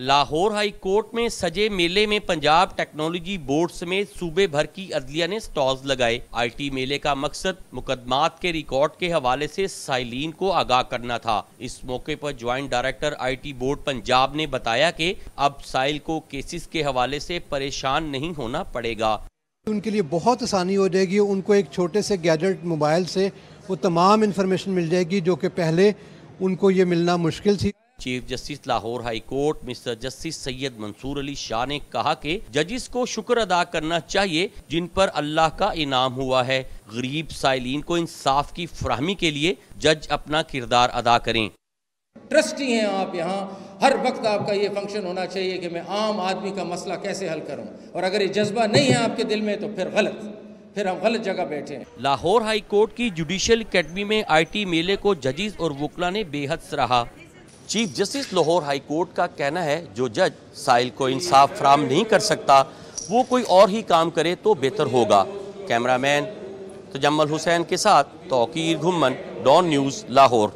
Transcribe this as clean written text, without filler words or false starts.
Lahore high court میں سجے میلے میں پنجاب ٹیکنالوجی بورڈ سمیت صوبے بھر کی عدلیہ نے سٹالز لگائے۔ آئی ٹی میلے کا مقصد مقدمات کے ریکارڈ کے حوالے سے سائلین کو آگاہ کرنا تھا۔ اس موقع پر joint director I T board Punjab نے بتایا کہ اب سائل کو کیسز کے حوالے سے پریشان نہیں ہونا پڑے گا۔ ان کے لیے بہت آسانی ہو جائے گی، ان کو ایک چھوٹے سے گیجٹ موبائل سے وہ تمام انفارمیشن مل جائے گی جو کہ پہلے ان کو یہ ملنا مشکل تھی۔ Chief justice Lahore high court mister justice Syed Mansoor Ali Shah نے کہا کہ ججز کو شکر ادا کرنا چاہیے جن پر اللہ کا انعام ہوا ہے۔ غریب سائلین کو انصاف کی فراہمی کے لیے جج اپنا کردار ادا کریں۔ ٹرسٹی ہیں آپ، یہاں ہر وقت آپ کا یہ فنکشن ہونا چاہیے کہ میں عام آدمی کا مسئلہ کیسے حل کروں، اور اگر یہ جذبہ نہیں ہے آپ کے دل میں تو پھر ہم غلط جگہ بیٹھے ہیں۔ لاہور ہائی کورٹ کی جوڈیشل اکیڈمی میں آئی ٹی میلے کو ججز اور وکلاء نے بے حد سراہا۔ Chief justice Lahore high court کا کہنا ہے جو جج سائل کو انصاف فراہم نہیں کر سکتا وہ کوئی اور ہی کام کرے تو بہتر ہوگا۔ کیمرہ مین تجمل حسین کے ساتھ توقیر گھمن، ڈان نیوز، لاہور۔